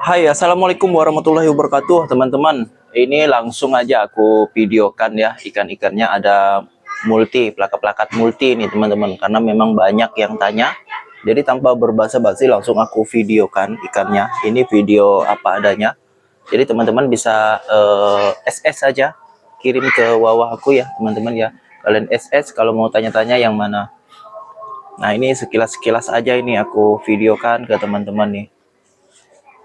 Hai, assalamualaikum warahmatullahi wabarakatuh, teman-teman. Ini langsung aja aku videokan ya, ikan-ikannya ada multi, plakat-plakat multi nih teman-teman, karena memang banyak yang tanya. Jadi tanpa berbasa-basi langsung aku videokan ikannya. Ini video apa adanya. Jadi teman-teman bisa SS saja, kirim ke bawah aku ya teman-teman ya. Kalian SS kalau mau tanya-tanya yang mana. Nah ini sekilas-sekilas aja ini aku videokan ke teman-teman nih.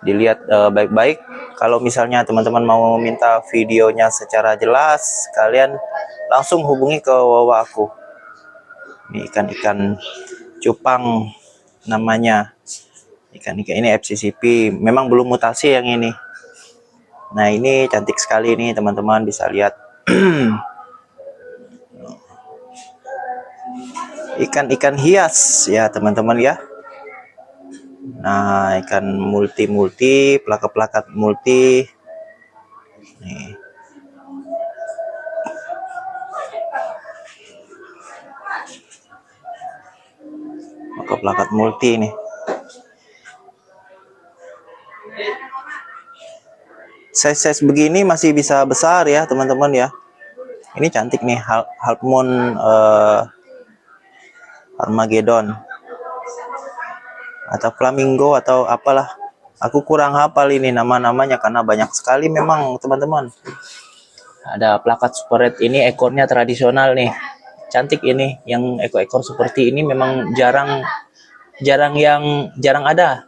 Dilihat baik-baik. Kalau misalnya teman-teman mau minta videonya secara jelas, kalian langsung hubungi ke WhatsApp aku. Ini ikan-ikan cupang namanya. Ikan-ikan ini FCCP. Memang belum mutasi yang ini. Nah ini cantik sekali nih teman-teman, bisa lihat. Ikan-ikan hias ya teman-teman ya. Nah, ikan multi, plakat-plakat multi. Nih. Plakat multi nih. Size begini masih bisa besar ya, teman-teman ya. Ini cantik nih, Half Moon Armageddon. Atau flamingo atau apalah, aku kurang hafal ini nama-namanya karena banyak sekali memang teman-teman. Ada plakat super red, ini ekornya tradisional nih, cantik ini. Yang ekor-ekor seperti ini memang jarang ada.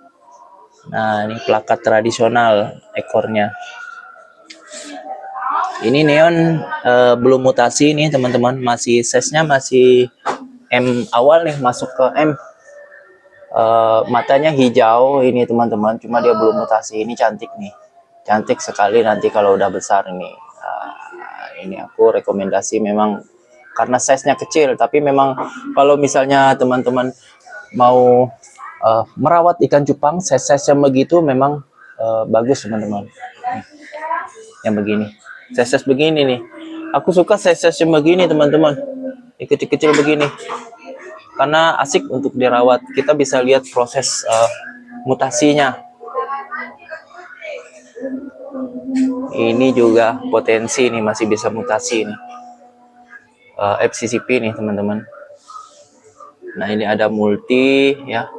Nah ini plakat tradisional ekornya. Ini neon belum mutasi nih teman-teman, masih size-nya masih M awal nih, masuk ke M. Matanya hijau ini teman-teman, cuma dia belum mutasi. Ini cantik nih, cantik sekali nanti kalau udah besar ini. Ini aku rekomendasi memang karena size-nya kecil, tapi memang kalau misalnya teman-teman mau merawat ikan cupang, size-size yang begitu memang bagus teman-teman. Yang begini, size-size begini nih, aku suka size-size yang begini teman-teman, kecil-kecil begini. Karena asik untuk dirawat, kita bisa lihat proses mutasinya. Ini juga potensi nih, masih bisa mutasi nih. FCCP nih teman-teman. Nah ini ada multi ya.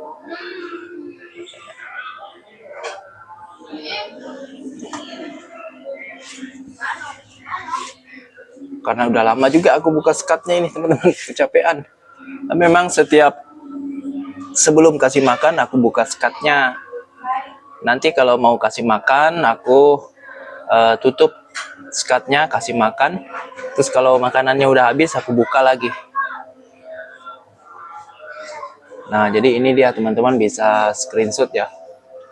Karena udah lama juga aku buka skatnya ini teman-teman, kecapean. Memang sebelum kasih makan aku buka skatnya. Nanti kalau mau kasih makan aku tutup skatnya, kasih makan. Terus kalau makanannya udah habis aku buka lagi. Nah jadi ini dia teman-teman, bisa screenshot ya.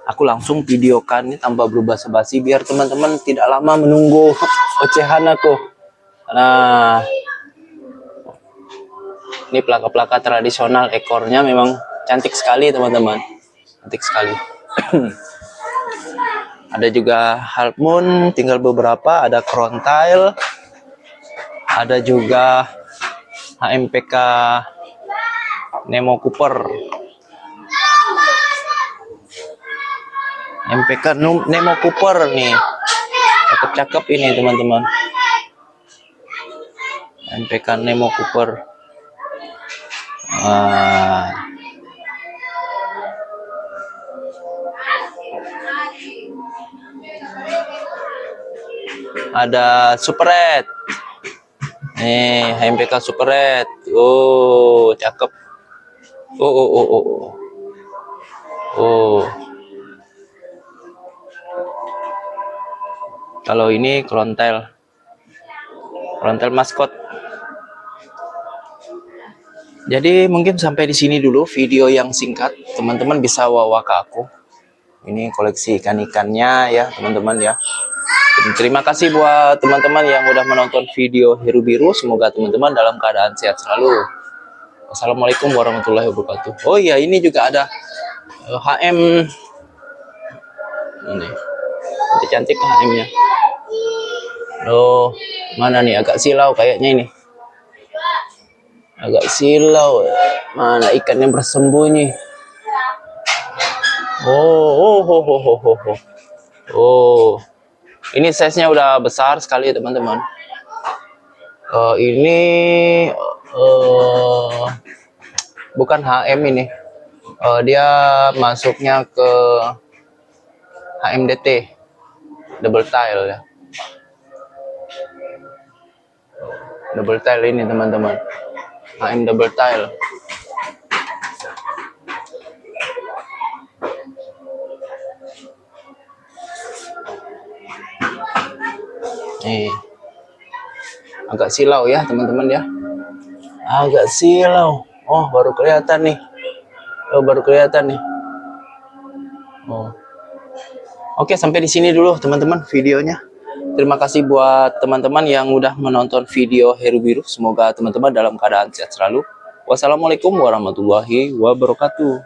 Aku langsung videokan ini tanpa berubah basi biar teman-teman tidak lama menunggu ocehan aku. Nah ini plakat-plakat tradisional, ekornya memang cantik sekali teman-teman, cantik sekali. Ada juga Half Moon, tinggal beberapa. Ada Crown Tail, ada juga HMPK Nemo Cooper. MPK Nemo Cooper nih, cakep-cakep ini teman-teman. MPK Nemo Cooper. Ada Super Red. Nih, MPK Super Red. Oh, cakep. Oh. Kalau ini Crown Tail maskot. Jadi mungkin sampai di sini dulu video yang singkat. Teman-teman bisa wawa ke aku. Ini koleksi ikan-ikannya ya teman-teman ya. Terima kasih buat teman-teman yang udah menonton video Hiru Biru. Semoga teman-teman dalam keadaan sehat selalu. Assalamualaikum warahmatullahi wabarakatuh. Oh iya, ini juga ada HM. Ini cantik HM-nya. Oh, mana nih, agak silau kayaknya ini. Agak silau. Mana ikan yang bersembunyi? Oh, oh, oh, oh, oh, oh, oh. Oh, ini size-nya udah besar sekali ya teman-teman. Ini bukan HM ini. Dia masuknya ke HMDT, double tile ya. Double tile ini teman-teman. HM double tile. Nih. Agak silau ya teman-teman ya. Agak silau. Oh, baru kelihatan nih. Oh, baru kelihatan nih. Oh. Oke, sampai di sini dulu teman-teman videonya. Terima kasih buat teman-teman yang udah menonton video Heru Biru. Semoga teman-teman dalam keadaan sehat selalu. Wassalamualaikum warahmatullahi wabarakatuh.